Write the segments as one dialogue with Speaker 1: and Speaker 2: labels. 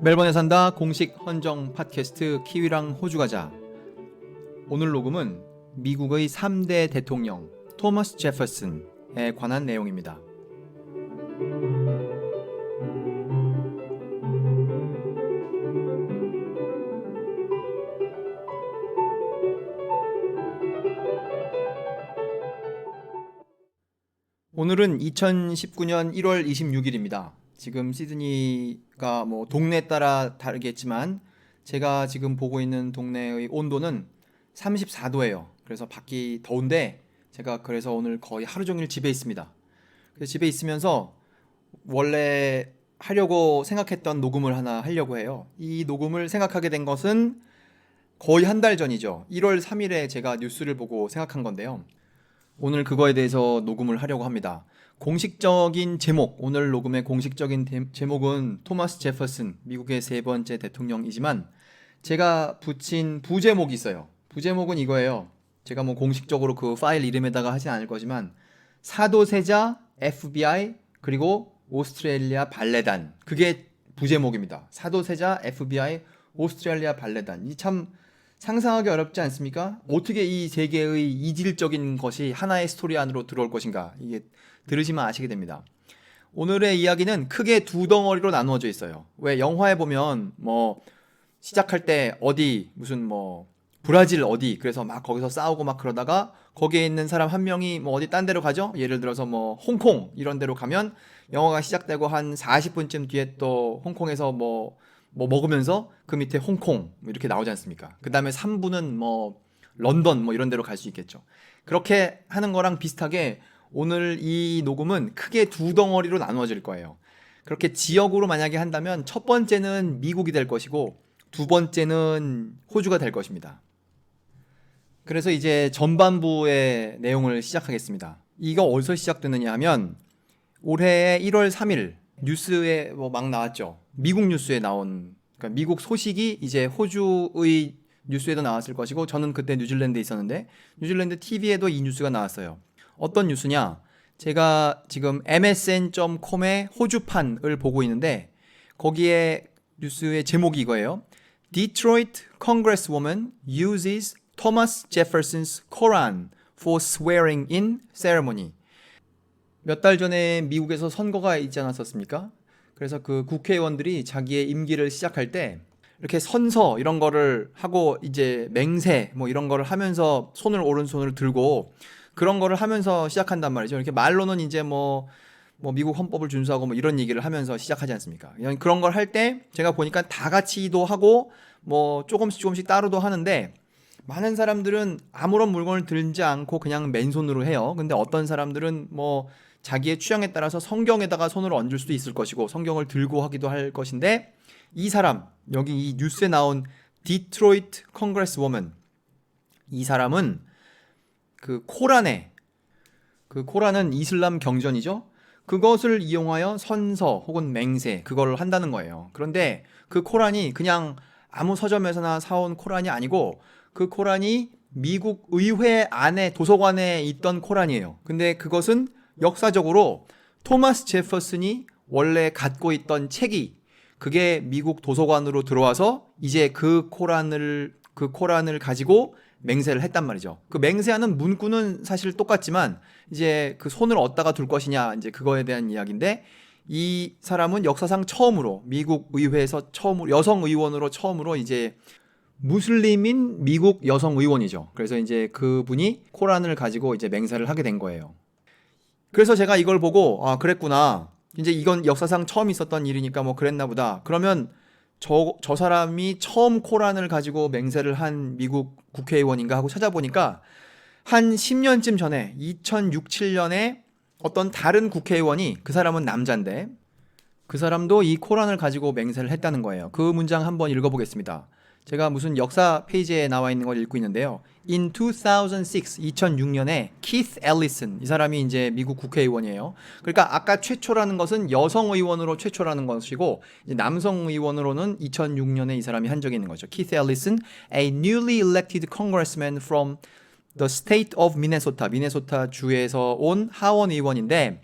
Speaker 1: 멜번에 산다 공식 헌정 팟캐스트 키위랑 호주 가자. 오늘 녹음은 미국의 3대 대통령 토머스 제퍼슨에 관한 내용입니다. 오늘은 2019년 1월 26일입니다. 지금 시드니가 동네에 따라 다르겠지만 제가 지금 보고 있는 동네의 온도는 34도예요. 그래서 밖이 더운데 제가 그래서 오늘 거의 하루 종일 집에 있습니다. 그래서 집에 있으면서 원래 하려고 생각했던 녹음을 하나 하려고 해요. 이 녹음을 생각하게 된 것은 거의 한 달 전이죠. 1월 3일에 제가 뉴스를 보고 생각한 건데요. 오늘 그거에 대해서 녹음을 하려고 합니다. 공식적인 제목, 오늘 녹음의 공식적인 제목은 토머스 제퍼슨, 미국의 세 번째 대통령이지만 제가 붙인 부제목이 있어요. 부제목은 이거예요. 제가 공식적으로 그 파일 이름에다가 하진 않을 거지만 사도세자, FBI, 그리고 오스트레일리아 발레단. 그게 부제목입니다. 사도세자, FBI, 오스트레일리아 발레단. 이 참 상상하기 어렵지 않습니까? 어떻게 이 세계의 이질적인 것이 하나의 스토리 안으로 들어올 것인가? 이게 들으시면 아시게 됩니다. 오늘의 이야기는 크게 두 덩어리로 나누어져 있어요. 왜 영화에 보면 시작할 때 어디 무슨 브라질 어디 그래서 막 거기서 싸우고 막 그러다가 거기에 있는 사람 한 명이 어디 딴 데로 가죠? 예를 들어서 홍콩 이런 데로 가면 영화가 시작되고 한 40분쯤 뒤에 또 홍콩에서 먹으면서 그 밑에 홍콩 이렇게 나오지 않습니까? 그 다음에 3부는 런던 이런 데로 갈 수 있겠죠. 그렇게 하는 거랑 비슷하게 오늘 이 녹음은 크게 두 덩어리로 나누어질 거예요. 그렇게 지역으로 만약에 한다면 첫 번째는 미국이 될 것이고 두 번째는 호주가 될 것입니다. 그래서 이제 전반부의 내용을 시작하겠습니다. 이거 어디서 시작되느냐 하면 올해 1월 3일 뉴스에 막 나왔죠. 미국 뉴스에 나온, 그러니까 미국 소식이 이제 호주의 뉴스에도 나왔을 것이고 저는 그때 뉴질랜드에 있었는데 뉴질랜드 TV에도 이 뉴스가 나왔어요. 어떤 뉴스냐? 제가 지금 msn.com의 호주판을 보고 있는데 거기에 뉴스의 제목이 이거예요. Detroit Congresswoman uses Thomas Jefferson's Koran for swearing in ceremony. 몇 달 전에 미국에서 선거가 있지 않았었습니까? 그래서 그 국회의원들이 자기의 임기를 시작할 때 이렇게 선서 이런 거를 하고 이제 맹세 이런 거를 하면서 오른손을 들고 그런 거를 하면서 시작한단 말이죠. 이렇게 말로는 이제 미국 헌법을 준수하고 이런 얘기를 하면서 시작하지 않습니까? 그런 걸 할 때 제가 보니까 다 같이도 하고 조금씩 따로도 하는데 많은 사람들은 아무런 물건을 들지 않고 그냥 맨손으로 해요. 근데 어떤 사람들은 자기의 취향에 따라서 성경에다가 손을 얹을 수도 있을 것이고 성경을 들고 하기도 할 것인데 이 사람, 여기 이 뉴스에 나온 디트로이트 컨그레스워먼, 이 사람은 그 코란은 이슬람 경전이죠. 그것을 이용하여 선서 혹은 맹세 그걸 한다는 거예요. 그런데 그 코란이 그냥 아무 서점에서나 사온 코란이 아니고 그 코란이 미국 의회 안에 도서관에 있던 코란이에요. 근데 그것은 역사적으로 토머스 제퍼슨이 원래 갖고 있던 책이 그게 미국 도서관으로 들어와서 이제 그 코란을 가지고 맹세를 했단 말이죠. 그 맹세하는 문구는 사실 똑같지만 이제 그 손을 어디다가 둘 것이냐 이제 그거에 대한 이야기인데 이 사람은 역사상 처음으로 미국 의회에서 여성 의원으로 처음으로 이제 무슬림인 미국 여성 의원이죠. 그래서 이제 그분이 코란을 가지고 이제 맹세를 하게 된 거예요. 그래서 제가 이걸 보고 그랬구나. 이제 이건 역사상 처음 있었던 일이니까 그랬나 보다. 그러면 저 사람이 처음 코란을 가지고 맹세를 한 미국 국회의원인가 하고 찾아보니까 한 10년쯤 전에 2006, 7년에 어떤 다른 국회의원이 그 사람은 남자인데 그 사람도 이 코란을 가지고 맹세를 했다는 거예요. 그 문장 한번 읽어보겠습니다. 제가 무슨 역사 페이지에 나와 있는 걸 읽고 있는데요. In 2006년에 Keith Ellison, 이 사람이 이제 미국 국회의원이에요. 그러니까 아까 최초라는 것은 여성 의원으로 최초라는 것이고 이제 남성 의원으로는 2006년에 이 사람이 한 적이 있는 거죠. Keith Ellison, a newly elected congressman from the state of Minnesota, 미네소타 주에서 온 하원 의원인데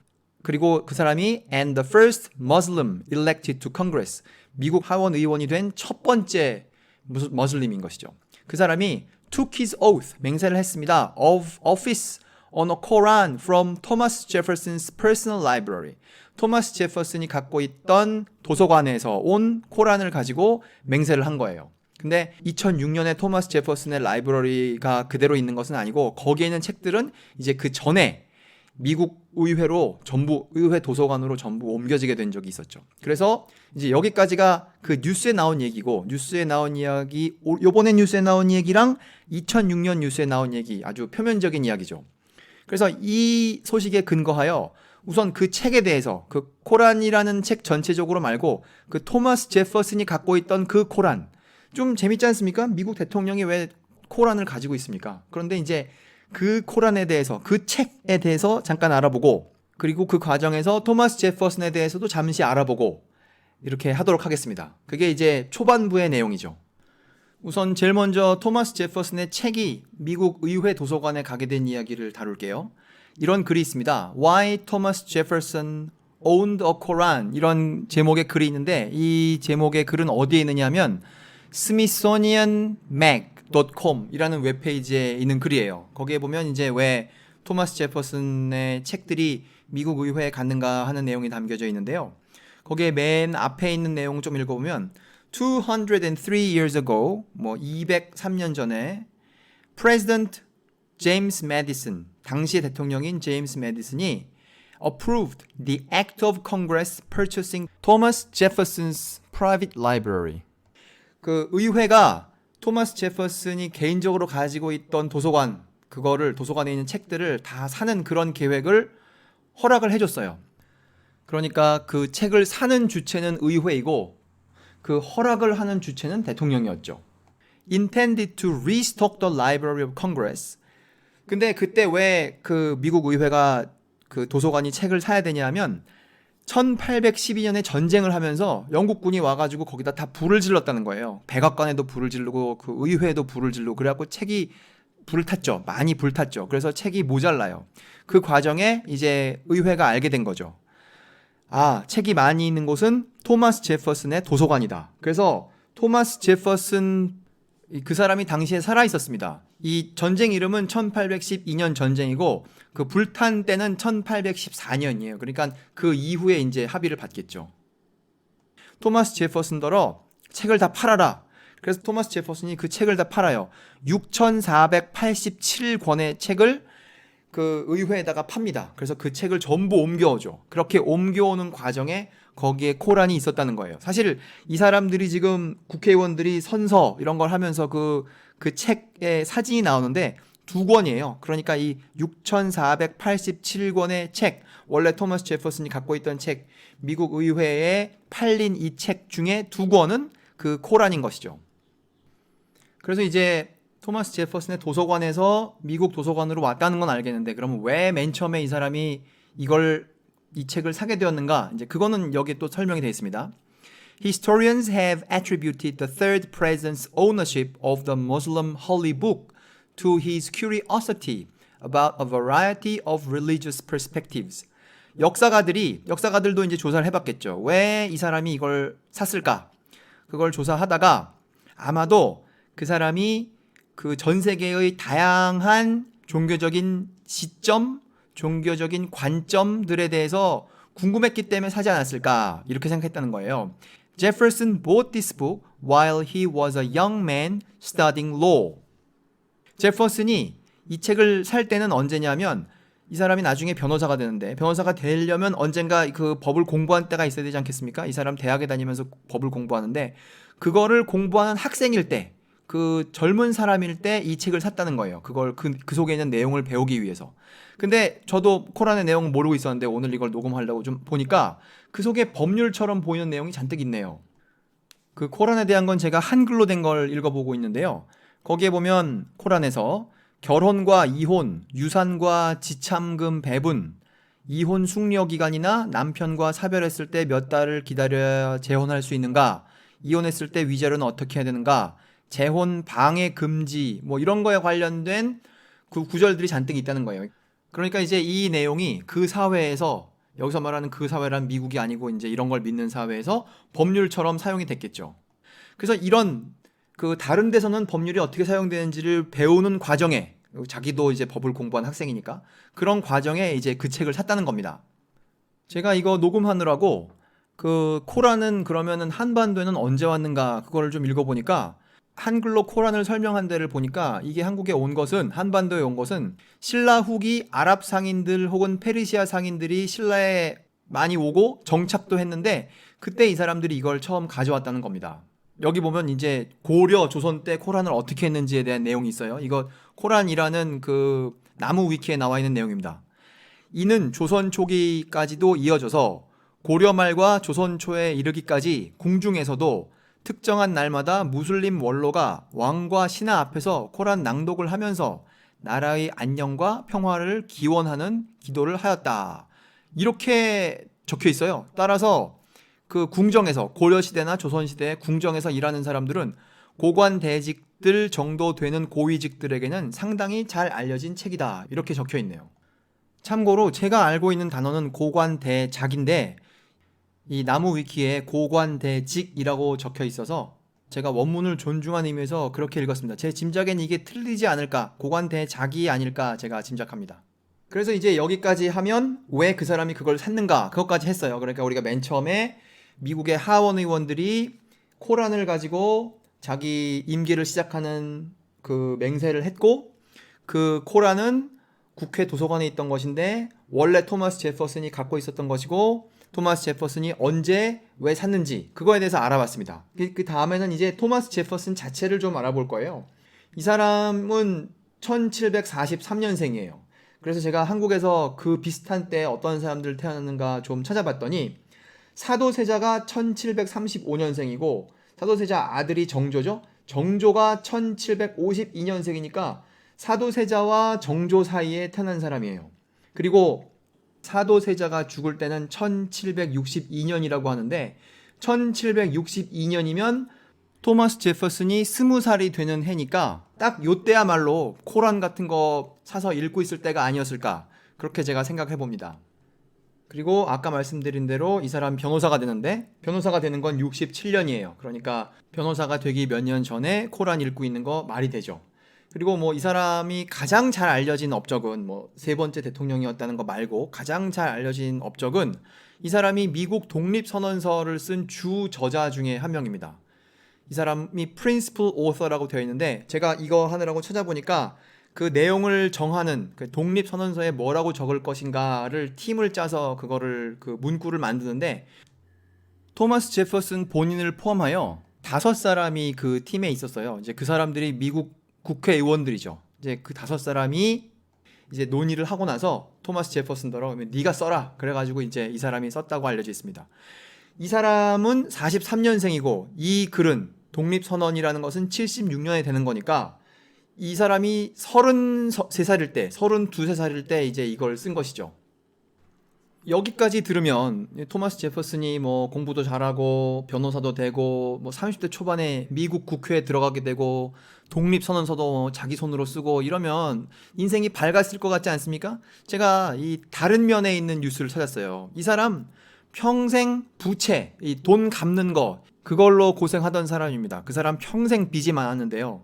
Speaker 1: 그리고 그 사람이 and the first Muslim elected to Congress. 미국 하원 의원이 된 첫 번째 머슬림인 것이죠. 그 사람이 took his oath, 맹세를 했습니다. of office on a Koran from Thomas Jefferson's personal library. 토마스 제퍼슨이 갖고 있던 도서관에서 온 코란을 가지고 맹세를 한 거예요. 근데 2006년에 토마스 제퍼슨의 라이브러리가 그대로 있는 것은 아니고 거기에 있는 책들은 이제 그 전에 미국 의회로 전부 의회 도서관으로 전부 옮겨지게 된 적이 있었죠. 그래서 이제 여기까지가 그 뉴스에 나온 얘기고, 뉴스에 나온 이야기, 요번에 뉴스에 나온 얘기랑 2006년 뉴스에 나온 얘기, 아주 표면적인 이야기죠. 그래서 이 소식에 근거하여 우선 그 책에 대해서, 그 코란이라는 책 전체적으로 말고 그 토마스 제퍼슨이 갖고 있던 그 코란, 좀 재밌지 않습니까? 미국 대통령이 왜 코란을 가지고 있습니까? 그런데 이제 그 코란에 대해서, 그 책에 대해서 잠깐 알아보고, 그리고 그 과정에서 토마스 제퍼슨에 대해서도 잠시 알아보고 이렇게 하도록 하겠습니다. 그게 이제 초반부의 내용이죠. 우선 제일 먼저 토마스 제퍼슨의 책이 미국 의회 도서관에 가게 된 이야기를 다룰게요. 이런 글이 있습니다. Why Thomas Jefferson owned a Koran, 이런 제목의 글이 있는데, 이 제목의 글은 어디에 있느냐면 smithsonianmag.com 이라는 웹페이지에 있는 글이에요. 거기에 보면 이제 왜 토마스 제퍼슨의 책들이 미국 의회에 갔는가 하는 내용이 담겨져 있는데요. 거기에 맨 앞에 있는 내용을 좀 읽어보면 203 years ago, 뭐 203년 전에 President James Madison, 당시 대통령인 제임스 매디슨이 approved the act of Congress purchasing Thomas Jefferson's private library. 그 의회가 토마스 제퍼슨이 개인적으로 가지고 있던 도서관, 그거를 도서관에 있는 책들을 다 사는 그런 계획을 허락을 해줬어요. 그러니까 그 책을 사는 주체는 의회이고 그 허락을 하는 주체는 대통령이었죠. Intended to restock the Library of Congress. 근데 그때 왜 그 미국 의회가 그 도서관이 책을 사야 되냐면 1812년에 전쟁을 하면서 영국군이 와가지고 거기다 다 불을 질렀다는 거예요. 백악관에도 불을 지르고 그 의회에도 불을 지르고, 그래갖고 책이 불을 탔죠. 많이 불탔죠. 그래서 책이 모자라요. 그 과정에 이제 의회가 알게 된 거죠. 아, 책이 많이 있는 곳은 토마스 제퍼슨의 도서관이다. 그래서 토마스 제퍼슨, 그 사람이 당시에 살아 있었습니다. 이 전쟁 이름은 1812년 전쟁이고 그 불탄 때는 1814년이에요. 그러니까 그 이후에 이제 합의를 받겠죠. 토마스 제퍼슨더러 책을 다 팔아라. 그래서 토마스 제퍼슨이 그 책을 다 팔아요. 6,487권의 책을 그 의회에다가 팝니다. 그래서 그 책을 전부 옮겨오죠. 그렇게 옮겨오는 과정에 거기에 코란이 있었다는 거예요. 사실 이 사람들이 지금 국회의원들이 선서 이런 걸 하면서 그 책에 사진이 나오는데 2권이에요. 그러니까 이 6,487권의 책, 원래 토마스 제퍼슨이 갖고 있던 책, 미국 의회에 팔린 이 책 중에 2권은 그 코란인 것이죠. 그래서 이제 토마스 제퍼슨의 도서관에서 미국 도서관으로 왔다는 건 알겠는데, 그러면 왜 맨 처음에 이 사람이 이 책을 사게 되었는가? 이제 그거는 여기에 또 설명이 되어 있습니다. Historians have attributed the third president's ownership of the Muslim holy book to his curiosity about a variety of religious perspectives. 역사가들도 이제 조사를 해봤겠죠. 왜 이 사람이 이걸 샀을까? 그걸 조사하다가 아마도 그 사람이 그 전 세계의 다양한 종교적인 시점, 종교적인 관점들에 대해서 궁금했기 때문에 사지 않았을까, 이렇게 생각했다는 거예요. Jefferson bought this book while he was a young man studying law. 제퍼슨이 이 책을 살 때는 언제냐면 이 사람이 나중에 변호사가 되는데, 변호사가 되려면 언젠가 그 법을 공부한 때가 있어야 되지 않겠습니까? 이 사람 대학에 다니면서 법을 공부하는데 그거를 공부하는 학생일 때, 그 젊은 사람일 때 이 책을 샀다는 거예요. 그걸 그 속에 있는 내용을 배우기 위해서. 근데 저도 코란의 내용을 모르고 있었는데 오늘 이걸 녹음하려고 좀 보니까 그 속에 법률처럼 보이는 내용이 잔뜩 있네요. 그 코란에 대한 건 제가 한글로 된 걸 읽어보고 있는데요. 거기에 보면 코란에서 결혼과 이혼, 유산과 지참금 배분, 이혼 숙려 기간이나 남편과 사별했을 때 몇 달을 기다려야 재혼할 수 있는가, 이혼했을 때 위자료는 어떻게 해야 되는가, 재혼 방해 금지, 뭐 이런 거에 관련된 그 구절들이 잔뜩 있다는 거예요. 그러니까 이제 이 내용이 그 사회에서 여기서 말하는 그 사회란 미국이 아니고 이제 이런 걸 믿는 사회에서 법률처럼 사용이 됐겠죠. 그래서 이런 그 다른 데서는 법률이 어떻게 사용되는지를 배우는 과정에, 자기도 이제 법을 공부한 학생이니까 그런 과정에 이제 그 책을 샀다는 겁니다. 제가 이거 녹음하느라고 그 코란은 그러면은 한반도에는 언제 왔는가 그거를 좀 읽어보니까 한글로 코란을 설명한 데를 보니까 이게 한국에 온 것은, 한반도에 온 것은 신라 후기 아랍 상인들 혹은 페르시아 상인들이 신라에 많이 오고 정착도 했는데 그때 이 사람들이 이걸 처음 가져왔다는 겁니다. 여기 보면 이제 고려 조선 때 코란을 어떻게 했는지에 대한 내용이 있어요. 이거 코란이라는 그 나무 위키에 나와 있는 내용입니다. 이는 조선 초기까지도 이어져서 고려 말과 조선 초에 이르기까지 궁중에서도 특정한 날마다 무슬림 원로가 왕과 신하 앞에서 코란 낭독을 하면서 나라의 안녕과 평화를 기원하는 기도를 하였다. 이렇게 적혀 있어요. 따라서 그 궁정에서, 고려시대나 조선시대 궁정에서 일하는 사람들은 고관대직들 정도 되는 고위직들에게는 상당히 잘 알려진 책이다. 이렇게 적혀 있네요. 참고로 제가 알고 있는 단어는 고관대작인데 이 나무 위키에 고관대직이라고 적혀 있어서 제가 원문을 존중하는 의미에서 그렇게 읽었습니다. 제 짐작엔 이게 틀리지 않을까, 고관대작이 아닐까 제가 짐작합니다. 그래서 이제 여기까지 하면 왜 그 사람이 그걸 샀는가 그것까지 했어요. 그러니까 우리가 맨 처음에 미국의 하원 의원들이 코란을 가지고 자기 임기를 시작하는 그 맹세를 했고, 그 코란은 국회 도서관에 있던 것인데 원래 토마스 제퍼슨이 갖고 있었던 것이고, 토마스 제퍼슨이 언제 왜 샀는지 그거에 대해서 알아봤습니다. 그 다음에는 이제 토마스 제퍼슨 자체를 좀 알아볼 거예요. 이 사람은 1743년생이에요. 그래서 제가 한국에서 그 비슷한 때 어떤 사람들 태어났는가 좀 찾아봤더니 사도세자가 1735년생이고 사도세자 아들이 정조죠. 정조가 1752년생이니까 사도세자와 정조 사이에 태어난 사람이에요. 그리고 사도세자가 죽을 때는 1762년이라고 하는데 1762년이면 토마스 제퍼슨이 20살이 되는 해니까 딱 요때야말로 코란 같은 거 사서 읽고 있을 때가 아니었을까, 그렇게 제가 생각해 봅니다. 그리고 아까 말씀드린 대로 이 사람 변호사가 되는데, 변호사가 되는 건 67년이에요. 그러니까 변호사가 되기 몇 년 전에 코란 읽고 있는 거 말이 되죠. 그리고 뭐 이 사람이 가장 잘 알려진 업적은 뭐 세 번째 대통령이었다는 거 말고 가장 잘 알려진 업적은 이 사람이 미국 독립선언서를 쓴 주 저자 중에 한 명입니다. 이 사람이 principal author라고 되어 있는데 제가 이거 하느라고 찾아보니까 그 내용을 정하는 그 독립선언서에 뭐라고 적을 것인가를 팀을 짜서 그거를 그 문구를 만드는데 토마스 제퍼슨 본인을 포함하여 5사람이 그 팀에 있었어요. 이제 그 사람들이 미국 국회의원들이죠. 이제 그 5사람이 이제 논의를 하고 나서 토마스 제퍼슨더러 네가 써라. 그래가지고 이제 이 사람이 썼다고 알려져 있습니다. 이 사람은 43년생이고 이 글은 독립선언이라는 것은 76년에 되는 거니까 이 사람이 33살일 때, 32살일 때 이제 이걸 쓴 것이죠. 여기까지 들으면 토마스 제퍼슨이 뭐 공부도 잘하고 변호사도 되고 뭐 30대 초반에 미국 국회에 들어가게 되고 독립선언서도 자기 손으로 쓰고 이러면 인생이 밝았을 것 같지 않습니까? 제가 이 다른 면에 있는 뉴스를 찾았어요. 이 사람 평생 부채, 이 돈 갚는 거 그걸로 고생하던 사람입니다. 그 사람 평생 빚이 많았는데요.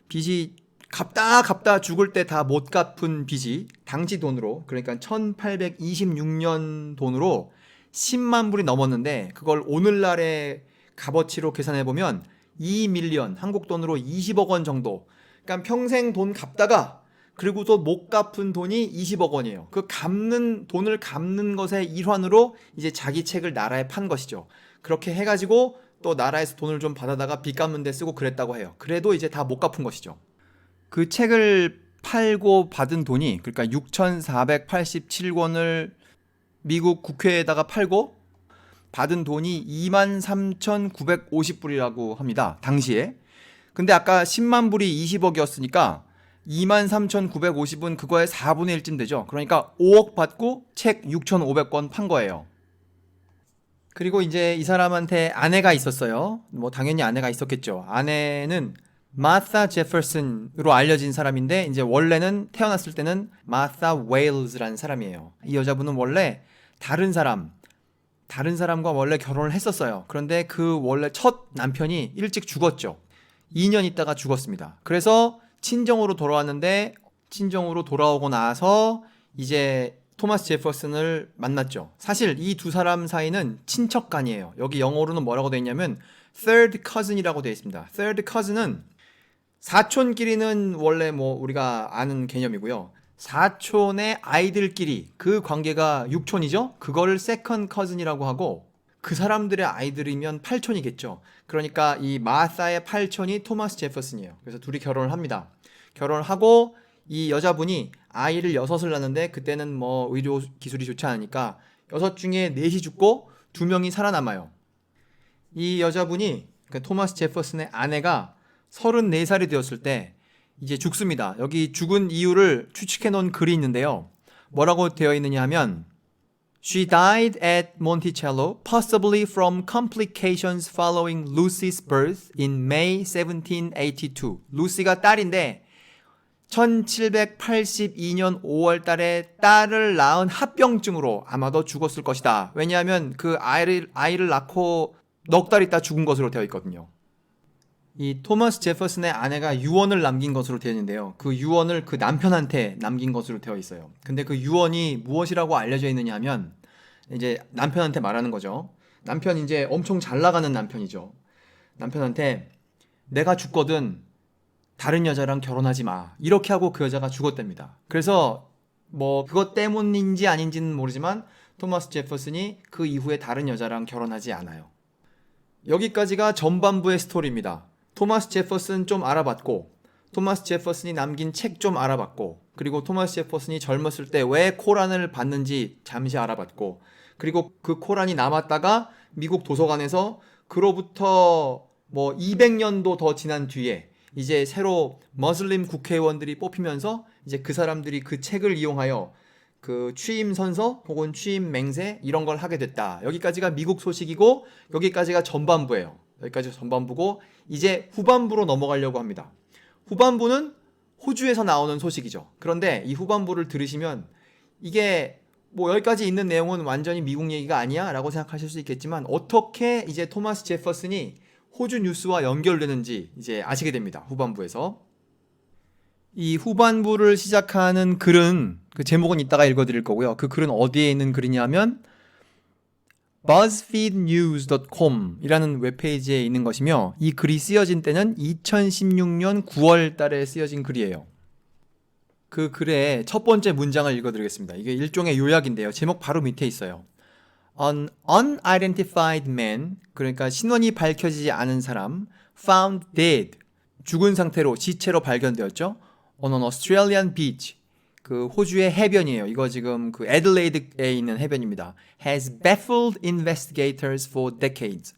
Speaker 1: 빚이 갚다 죽을 때 다 못 갚은 빚이 당시 돈으로, 그러니까 1826년 돈으로 10만 불이 넘었는데 그걸 오늘날의 값어치로 계산해 보면 2밀리언, 한국 돈으로 20억 원 정도. 그러니까 평생 돈 갚다가 그리고 또 못 갚은 돈이 20억 원이에요. 그 돈을 갚는 것의 일환으로 이제 자기 책을 나라에 판 것이죠. 그렇게 해가지고 또 나라에서 돈을 좀 받아다가 빚 갚는 데 쓰고 그랬다고 해요. 그래도 이제 다 못 갚은 것이죠. 그 책을 팔고 받은 돈이, 그러니까 6,487권을 미국 국회에다가 팔고 받은 돈이 23,950불이라고 합니다. 당시에. 근데 아까 10만 불이 20억이었으니까 23,950은 그거의 4분의 1쯤 되죠. 그러니까 5억 받고 책 6,500권 판 거예요. 그리고 이제 이 사람한테 아내가 있었어요. 뭐 당연히 아내가 있었겠죠. 아내는 마사 제퍼슨으로 알려진 사람인데 이제 원래는 태어났을 때는 마사 웨일즈라는 사람이에요. 이 여자분은 원래 다른 사람과 원래 결혼을 했었어요. 그런데 그 원래 첫 남편이 일찍 죽었죠. 2년 있다가 죽었습니다. 그래서 친정으로 돌아왔는데 친정으로 돌아오고 나서 이제 토마스 제퍼슨을 만났죠. 사실 이 두 사람 사이는 친척간이에요. 여기 영어로는 뭐라고 되어 있냐면 third cousin이라고 되어 있습니다. third cousin은 사촌끼리는 원래 뭐 우리가 아는 개념이고요. 사촌의 아이들끼리 그 관계가 육촌이죠. 그걸 second cousin이라고 하고 그 사람들의 아이들이면 팔촌이겠죠. 그러니까 이 마사의 팔촌이 토마스 제퍼슨이에요. 그래서 둘이 결혼을 합니다. 결혼을 하고 이 여자분이 아이를 6을 낳는데 그때는 뭐 의료 기술이 좋지 않으니까 6 중에 4이 죽고 2명이 살아남아요. 이 여자분이 그러니까 토마스 제퍼슨의 아내가 34살이 되었을 때 이제 죽습니다. 여기 죽은 이유를 추측해 놓은 글이 있는데요. 뭐라고 되어 있느냐 하면 She died at Monticello, possibly from complications following Lucy's birth in May 1782. 루시가 딸인데 1782년 5월 달에 딸을 낳은 합병증으로 아마도 죽었을 것이다. 왜냐하면 그 아이를 낳고 넉 달 있다 죽은 것으로 되어 있거든요. 이 토마스 제퍼슨의 아내가 유언을 남긴 것으로 되어 있는데요. 그 유언을 그 남편한테 남긴 것으로 되어 있어요. 근데 그 유언이 무엇이라고 알려져 있느냐 하면 이제 남편한테 말하는 거죠. 남편 이제 엄청 잘 나가는 남편이죠. 남편한테 내가 죽거든 다른 여자랑 결혼하지 마. 이렇게 하고 그 여자가 죽었답니다. 그래서 뭐 그것 때문인지 아닌지는 모르지만 토마스 제퍼슨이 그 이후에 다른 여자랑 결혼하지 않아요. 여기까지가 전반부의 스토리입니다. 토마스 제퍼슨 좀 알아봤고 토마스 제퍼슨이 남긴 책 좀 알아봤고 그리고 토마스 제퍼슨이 젊었을 때 왜 코란을 봤는지 잠시 알아봤고 그리고 그 코란이 남았다가 미국 도서관에서 그로부터 뭐 200년도 더 지난 뒤에 이제 새로 머슬림 국회의원들이 뽑히면서 이제 그 사람들이 그 책을 이용하여 그 취임 선서 혹은 취임 맹세 이런 걸 하게 됐다. 여기까지가 미국 소식이고 여기까지가 전반부예요. 여기까지가 전반부고 이제 후반부로 넘어가려고 합니다. 후반부는 호주에서 나오는 소식이죠. 그런데 이 후반부를 들으시면 이게 뭐 여기까지 있는 내용은 완전히 미국 얘기가 아니야 라고 생각하실 수 있겠지만 어떻게 이제 토마스 제퍼슨이 호주 뉴스와 연결되는지 이제 아시게 됩니다. 후반부에서. 이 후반부를 시작하는 글은 그 제목은 이따가 읽어드릴 거고요. 그 글은 어디에 있는 글이냐면 buzzfeednews.com 이라는 웹페이지에 있는 것이며 이 글이 쓰여진 때는 2016년 9월 달에 쓰여진 글이에요. 그 글의 첫 번째 문장을 읽어드리겠습니다. 이게 일종의 요약인데요. 제목 바로 밑에 있어요. An unidentified man, 그러니까 신원이 밝혀지지 않은 사람, found dead, 죽은 상태로 시체로 발견되었죠. On an Australian beach, 그 호주의 해변이에요. 이거 지금 그 애들레이드에 있는 해변입니다. Has baffled investigators for decades.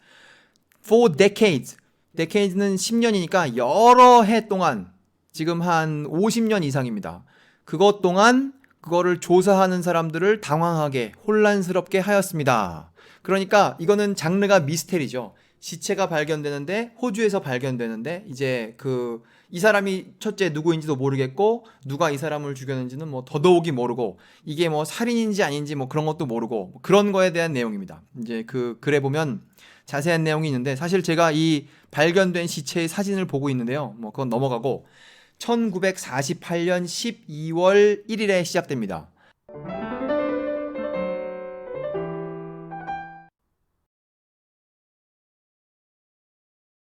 Speaker 1: For decades. decades는 10년이니까 여러 해 동안 지금 한 50년 이상입니다. 그것 동안 그거를 조사하는 사람들을 당황하게 혼란스럽게 하였습니다. 그러니까 이거는 장르가 미스테리죠. 시체가 발견되는데 호주에서 발견되는데 이제 그 이 사람이 첫째 누구인지도 모르겠고 누가 이 사람을 죽였는지는 뭐 더더욱이 모르고 이게 뭐 살인인지 아닌지 뭐 그런 것도 모르고 뭐 그런 거에 대한 내용입니다. 이제 그 글에 보면 자세한 내용이 있는데 사실 제가 이 발견된 시체의 사진을 보고 있는데요. 뭐 그건 넘어가고 1948년 12월 1일에 시작됩니다.